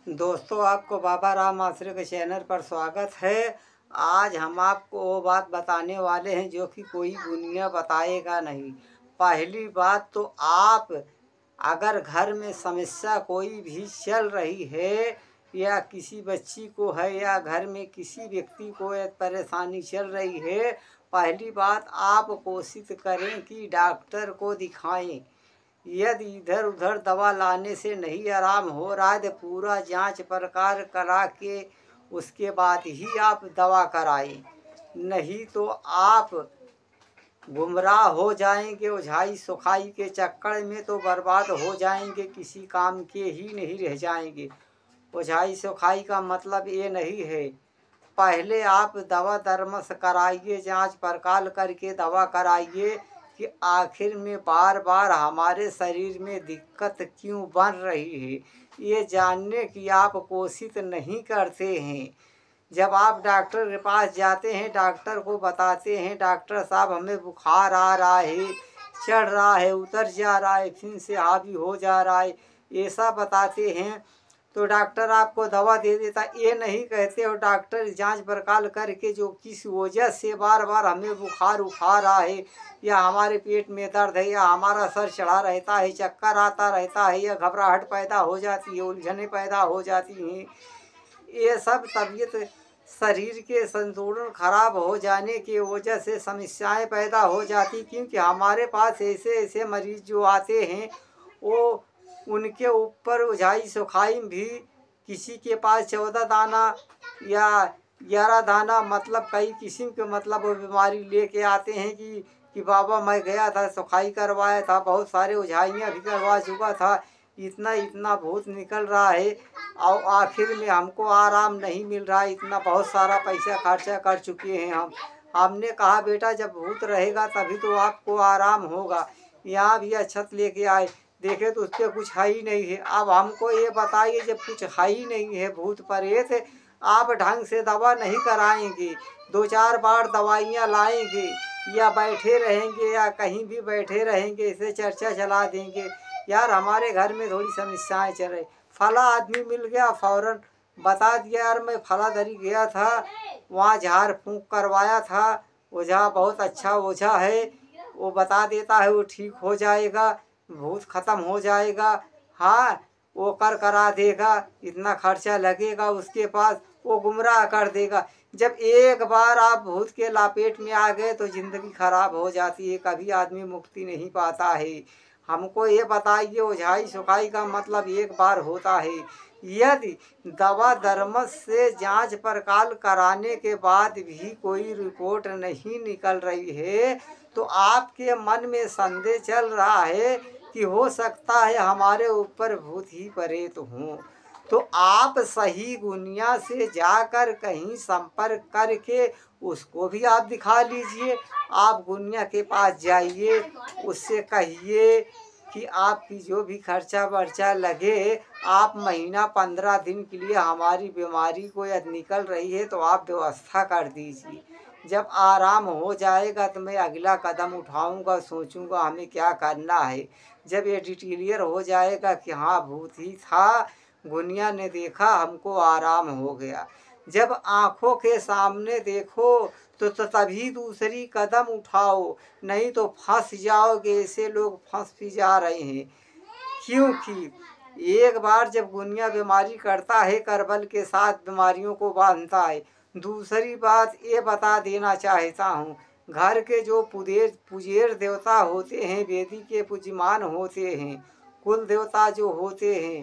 दोस्तों, आपको बाबा राम आश्रय के चैनल पर स्वागत है। आज हम आपको वो बात बताने वाले हैं जो कि कोई दुनिया बताएगा नहीं। पहली बात तो आप अगर घर में समस्या कोई भी चल रही है या किसी बच्ची को है या घर में किसी व्यक्ति को एक परेशानी चल रही है, पहली बात आप कोशिश करें कि डॉक्टर को दिखाएं। यदि इधर उधर दवा लाने से नहीं आराम हो रहा है तो पूरा जांच पड़ताल करा के उसके बाद ही आप दवा कराएं। नहीं तो आप गुमराह हो जाएंगे, ओझाई सुखाई के चक्कर में तो बर्बाद हो जाएंगे, किसी काम के ही नहीं रह जाएंगे। ओझाई सुखाई का मतलब ये नहीं है। पहले आप दवा दरमस कराइए, जांच पड़ताल करके दवा कराइए कि आखिर में बार बार हमारे शरीर में दिक्कत क्यों बन रही है, ये जानने की आप कोशिश नहीं करते हैं। जब आप डॉक्टर के पास जाते हैं, डॉक्टर को बताते हैं डॉक्टर साहब हमें बुखार आ रहा है, चढ़ रहा है, उतर जा रहा है, फिर से हावी हो जा रहा है, ऐसा बताते हैं तो डॉक्टर आपको दवा दे देता। ये नहीं कहते हो डॉक्टर जांच पड़ताल करके जो किस वजह से बार बार हमें बुखार उठा रहा है या हमारे पेट में दर्द है या हमारा सर चढ़ा रहता है, चक्कर आता रहता है या घबराहट पैदा हो जाती है, उलझने पैदा हो जाती हैं, ये सब तबीयत शरीर के संतुलन खराब हो जाने की वजह से समस्याएं पैदा हो जाती। क्योंकि हमारे पास ऐसे ऐसे मरीज जो आते हैं वो उनके ऊपर ओझाई सुखाई भी किसी के पास 14 दाना या 11 दाना मतलब कई किस्म के मतलब वो बीमारी लेके आते हैं कि बाबा मैं गया था, सुखाई करवाया था, बहुत सारे ओझाइयाँ भी करवा चुका था, इतना इतना भूत निकल रहा है और आखिर में हमको आराम नहीं मिल रहा है, इतना बहुत सारा पैसा खर्चा कर चुके हैं हम। हमने कहा बेटा जब भूत रहेगा तभी तो आपको आराम होगा। यहाँ भी अक्षत लेके आए, देखे तो उस पर कुछ है ही नहीं है। अब हमको ये बताइए जब कुछ है ही नहीं है भूत प्रेत, आप ढंग से दवा नहीं कराएंगे, 2-4 बार दवाइयाँ लाएंगे या बैठे रहेंगे या कहीं भी बैठे रहेंगे, इसे चर्चा चला देंगे यार हमारे घर में थोड़ी समस्याएं चल रही, फला आदमी मिल गया फ़ौरन बता दिया यार मैं फला दरी गया था, वहाँ झाड़ फूँक करवाया था, ओझा बहुत अच्छा ओझा है, वो बता देता है वो ठीक हो जाएगा, भूत ख़त्म हो जाएगा। हाँ वो करा देगा, इतना खर्चा लगेगा उसके पास, वो गुमराह कर देगा। जब एक बार आप भूत के लपेट में आ गए तो ज़िंदगी खराब हो जाती है, कभी आदमी मुक्ति नहीं पाता है। हमको ये बताइए ओझाई सुखाई का मतलब एक बार होता है। यदि दवा दरमस से जांच पड़ताल कराने के बाद भी कोई रिपोर्ट नहीं निकल रही है तो आपके मन में संदेह चल रहा है कि हो सकता है हमारे ऊपर भूत ही प्रेत हों, तो आप सही गुनिया से जाकर कहीं संपर्क करके उसको भी आप दिखा लीजिए। आप गुनिया के पास जाइए, उससे कहिए कि आपकी जो भी खर्चा वर्चा लगे आप महीना 15 दिन के लिए हमारी बीमारी को यदि निकल रही है तो आप व्यवस्था कर दीजिए। जब आराम हो जाएगा तो मैं अगला कदम उठाऊंगा, सोचूंगा हमें क्या करना है। जब ये डिटेलियर हो जाएगा कि हाँ भूत ही था, गुनिया ने देखा हमको आराम हो गया, जब आँखों के सामने देखो तो तभी दूसरी कदम उठाओ, नहीं तो फंस जाओगे। ऐसे लोग फंस भी जा रहे हैं क्योंकि एक बार जब गुनिया बीमारी करता है करबल के साथ बीमारियों को बांधता है। दूसरी बात ये बता देना चाहता हूँ, घर के जो पुजेर देवता होते हैं, वेदी के पूजमान होते हैं, कुल देवता जो होते हैं,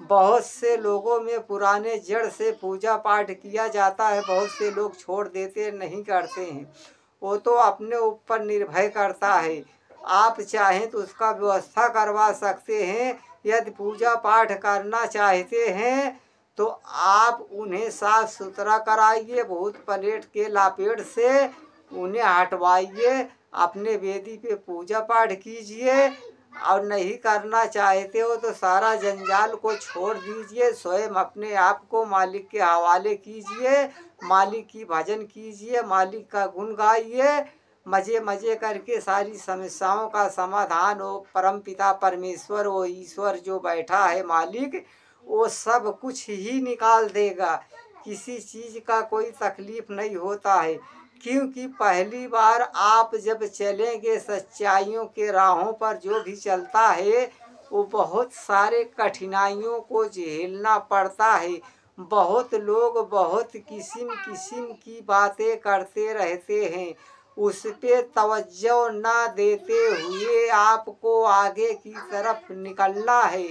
बहुत से लोगों में पुराने जड़ से पूजा पाठ किया जाता है, बहुत से लोग छोड़ देते नहीं करते हैं, वो तो अपने ऊपर निर्भर करता है। आप चाहें तो उसका व्यवस्था करवा सकते हैं। यदि पूजा पाठ करना चाहते हैं तो आप उन्हें साफ सुथरा कराइए, भूत प्रेत के लपेट से उन्हें हटवाइए, अपने वेदी पे पूजा पाठ कीजिए। और नहीं करना चाहते हो तो सारा जंजाल को छोड़ दीजिए, स्वयं अपने आप को मालिक के हवाले कीजिए, मालिक की भजन कीजिए, मालिक का गुण गाइए, मज़े मज़े करके सारी समस्याओं का समाधान हो। परम पिता परमेश्वर वो ईश्वर जो बैठा है मालिक, वो सब कुछ ही निकाल देगा। किसी चीज़ का कोई तकलीफ नहीं होता है, क्योंकि पहली बार आप जब चलेंगे सच्चाइयों के राहों पर, जो भी चलता है वो बहुत सारे कठिनाइयों को झेलना पड़ता है। बहुत लोग बहुत किस्म किस्म की बातें करते रहते हैं, उस पे तवज्जो ना देते हुए आपको आगे की तरफ निकलना है।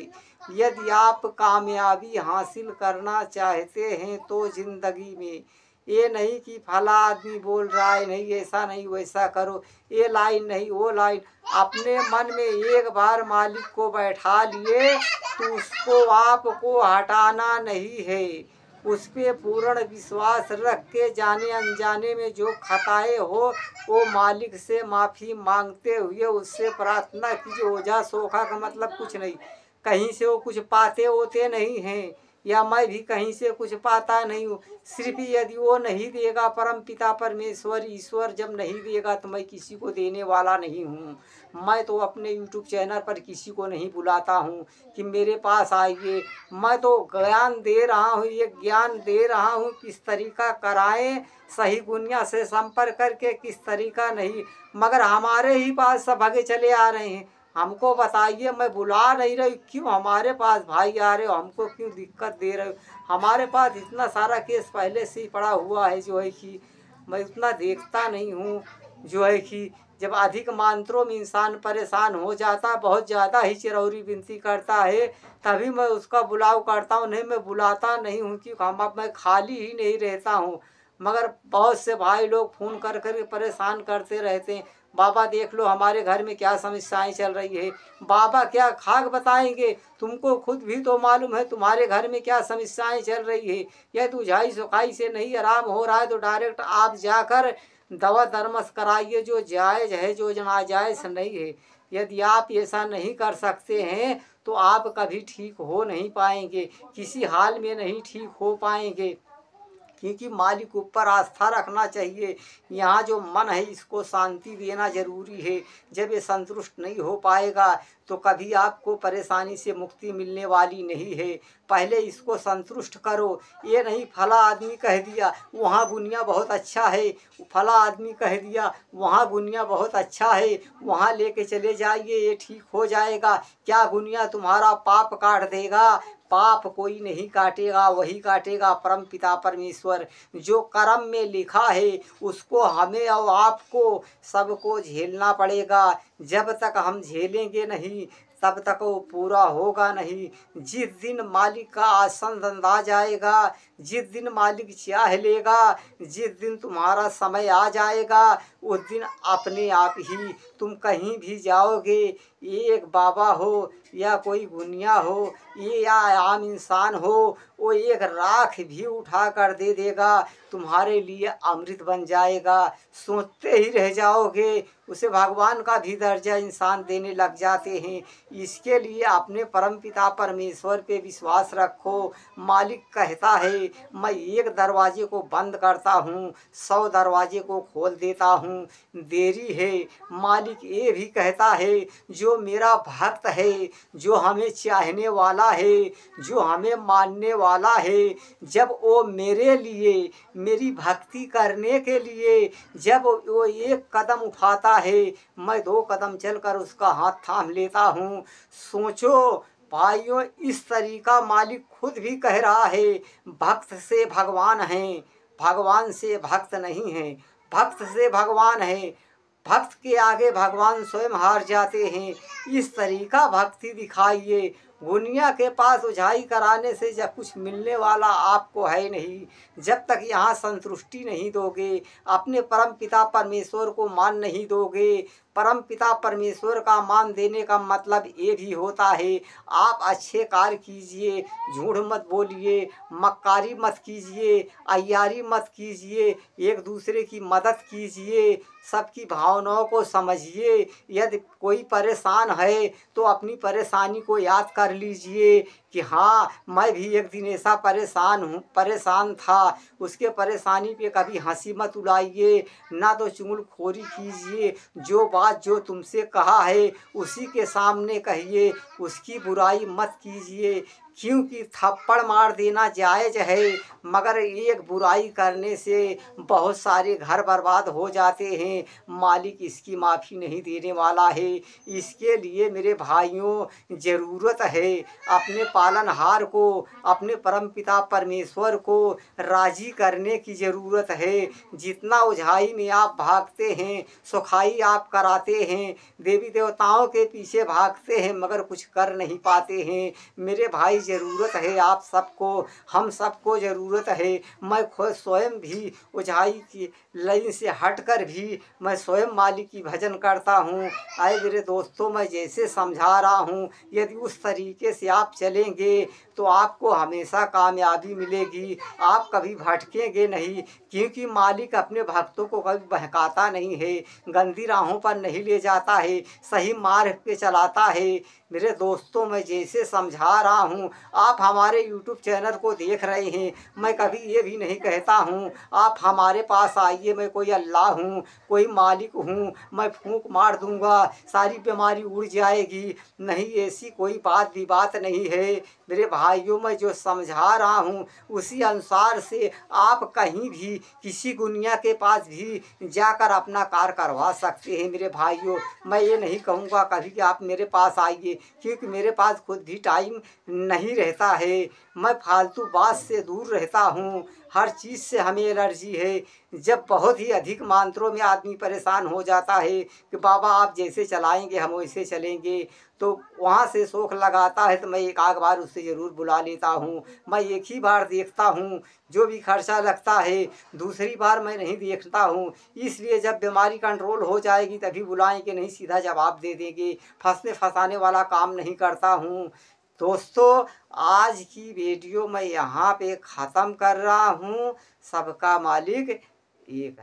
यदि आप कामयाबी हासिल करना चाहते हैं तो ज़िंदगी में ये नहीं कि फला आदमी बोल रहा है, नहीं ऐसा नहीं वैसा करो, ये लाइन नहीं वो लाइन, अपने मन में एक बार मालिक को बैठा लिए तो उसको आपको हटाना नहीं है। उस पे पूर्ण विश्वास रख के जाने अनजाने में जो खताएं हो वो मालिक से माफ़ी मांगते हुए उससे प्रार्थना कीजिए। ओझा सोखा का मतलब कुछ नहीं, कहीं से वो कुछ पाते होते नहीं हैं, या मैं भी कहीं से कुछ पाता नहीं हूँ। सिर्फ यदि वो नहीं देगा परम पिता परमेश्वर ईश्वर जब नहीं देगा तो मैं किसी को देने वाला नहीं हूँ। मैं तो अपने यूट्यूब चैनल पर किसी को नहीं बुलाता हूँ कि मेरे पास आइए। मैं तो ज्ञान दे रहा हूँ, ये ज्ञान दे रहा हूँ किस तरीका कराएं, सही दुनिया से संपर्क करके किस तरीका नहीं। मगर हमारे ही पास सब भगे चले आ रहे हैं। हमको बताइए, मैं बुला नहीं रही, क्यों हमारे पास भाई आ रहे हो, हमको क्यों दिक्कत दे रहे हो। हमारे पास इतना सारा केस पहले से ही पड़ा हुआ है, जो है कि मैं उतना देखता नहीं हूँ। जो है कि जब अधिक मात्रों में इंसान परेशान हो जाता, बहुत ज़्यादा ही चिरौरी विनती करता है, तभी मैं उसका बुलाव करता हूँ। नहीं, मैं बुलाता नहीं हूँ क्योंकि मैं खाली ही नहीं रहता हूँ। मगर बहुत से भाई लोग फ़ोन कर कर परेशान करते रहते हैं, बाबा देख लो हमारे घर में क्या समस्याएं चल रही है। बाबा क्या खाक बताएंगे, तुमको खुद भी तो मालूम है तुम्हारे घर में क्या समस्याएं चल रही है। यह तो उझाई सुखाई से नहीं आराम हो रहा है तो डायरेक्ट आप जाकर दवा दरमस कराइए, जो जायज़ है, जो नाजायज़ नहीं है। यदि आप ऐसा नहीं कर सकते हैं तो आप कभी ठीक हो नहीं पाएंगे, किसी हाल में नहीं ठीक हो पाएंगे। क्योंकि मालिक ऊपर आस्था रखना चाहिए। यहाँ जो मन है इसको शांति देना जरूरी है। जब ये संतुष्ट नहीं हो पाएगा तो कभी आपको परेशानी से मुक्ति मिलने वाली नहीं है। पहले इसको संतुष्ट करो। ये नहीं फला आदमी कह दिया वहाँ दुनिया बहुत अच्छा है, फला आदमी कह दिया वहाँ दुनिया बहुत अच्छा है, वहाँ लेके चले जाइए ये ठीक हो जाएगा। क्या दुनिया तुम्हारा पाप काट देगा? पाप कोई नहीं काटेगा, वही काटेगा परम पिता परमेश्वर। जो कर्म में लिखा है उसको हमें और आपको सबको झेलना पड़ेगा। जब तक हम झेलेंगे नहीं तब तक वो पूरा होगा नहीं। जिस दिन मालिक का आसन आ जाएगा, जिस दिन मालिक चाह लेगा, जिस दिन तुम्हारा समय आ जाएगा, उस दिन अपने आप ही तुम कहीं भी जाओगे, एक बाबा हो या कोई गुनिया हो, ये या आम इंसान हो, वो एक राख भी उठा कर दे देगा, तुम्हारे लिए अमृत बन जाएगा। सोचते ही रह जाओगे, उसे भगवान का भी दर्जा इंसान देने लग जाते हैं। इसके लिए अपने परम पिता परमेश्वर पे विश्वास रखो। मालिक कहता है मैं एक दरवाजे को बंद करता हूँ 100 दरवाजे को खोल देता हूँ, देरी है। मालिक ये भी कहता है जो मेरा भक्त है, जो हमें चाहने वाला है, जो हमें मानने वाला है, जब वो मेरे लिए मेरी भक्ति करने के लिए जब वो एक कदम उठाता है, मैं 2 कदम चलकर उसका हाथ थाम लेता हूँ। सोचो भाइयों, इस तरीका मालिक खुद भी कह रहा है। भक्त से भगवान हैं, भगवान से भक्त नहीं हैं। भक्त से भगवान है, भक्त के आगे भगवान स्वयं हार जाते हैं। इस तरीका भक्ति दिखाइए। दुनिया के पास उझाई कराने से जब कुछ मिलने वाला आपको है नहीं। जब तक यहाँ संतुष्टि नहीं दोगे, अपने परम पिता परमेश्वर को मान नहीं दोगे। परम पिता परमेश्वर का मान देने का मतलब ये भी होता है आप अच्छे कार्य कीजिए, झूठ मत बोलिए, मक्कारी मत कीजिए, अय्यारी मत कीजिए, एक दूसरे की मदद कीजिए, सबकी भावनाओं को समझिए। यदि कोई परेशान है तो अपनी परेशानी को याद कर लीजिए कि हाँ मैं भी एक दिन ऐसा परेशान था। उसके परेशानी पे कभी हंसी मत उड़ाइए, ना तो चुगलखोरी कीजिए। जो बात जो तुमसे कहा है उसी के सामने कहिए, उसकी बुराई मत कीजिए। क्योंकि थप्पड़ मार देना जायज़ है, मगर एक बुराई करने से बहुत सारे घर बर्बाद हो जाते हैं। मालिक इसकी माफ़ी नहीं देने वाला है। इसके लिए मेरे भाइयों ज़रूरत है अपने पालनहार को, अपने परमपिता परमेश्वर को राज़ी करने की ज़रूरत है। जितना ओझाई में आप भागते हैं, सुखाई आप कराते हैं, देवी देवताओं के पीछे भागते हैं, मगर कुछ कर नहीं पाते हैं। मेरे भाई ज़रूरत है आप सबको, हम सबको ज़रूरत है। मैं खुद स्वयं भी ओझाई की लाइन से हटकर भी मैं स्वयं मालिक की भजन करता हूँ। आए मेरे दोस्तों, मैं जैसे समझा रहा हूँ, यदि उस तरीके से आप चलेंगे तो आपको हमेशा कामयाबी मिलेगी। आप कभी भटकेंगे नहीं, क्योंकि मालिक अपने भक्तों को कभी बहकाता नहीं है, गंदी राहों पर नहीं ले जाता है, सही मार्ग पे चलाता है। मेरे दोस्तों, मैं जैसे समझा रहा हूँ, आप हमारे यूट्यूब चैनल को देख रहे हैं, मैं कभी ये भी नहीं कहता हूँ आप हमारे पास आइए, मैं कोई अल्लाह हूँ, कोई मालिक हूँ, मैं फूंक मार दूँगा सारी बीमारी उड़ जाएगी। नहीं, ऐसी कोई बात नहीं है। मेरे भाइयों, मैं जो समझा रहा हूँ उसी अनुसार से आप कहीं भी किसी गुनिया के पास भी जाकर अपना कार्य करवा सकते हैं। मेरे भाइयों, मैं ये नहीं कहूँगा कभी कि आप मेरे पास आइए, क्योंकि मेरे पास खुद भी टाइम नहीं रहता है। मैं फालतू बात से दूर रहता हूँ, हर चीज़ से हमें एलर्जी है। जब बहुत ही अधिक मात्रा में आदमी परेशान हो जाता है कि बाबा आप जैसे चलाएंगे हम वैसे चलेंगे, तो वहाँ से शौक लगाता है, तो मैं एक आध बार उससे ज़रूर बुला लेता हूँ। मैं एक ही बार देखता हूँ, जो भी खर्चा लगता है दूसरी बार मैं नहीं देखता हूँ। इसलिए जब बीमारी कंट्रोल हो जाएगी तभी बुलाएंगे, नहीं सीधा जवाब दे देंगे। फंसने फंसाने वाला काम नहीं करता हूँ। दोस्तों, आज की वीडियो मैं यहाँ पे ख़त्म कर रहा हूँ। सबका मालिक एक है।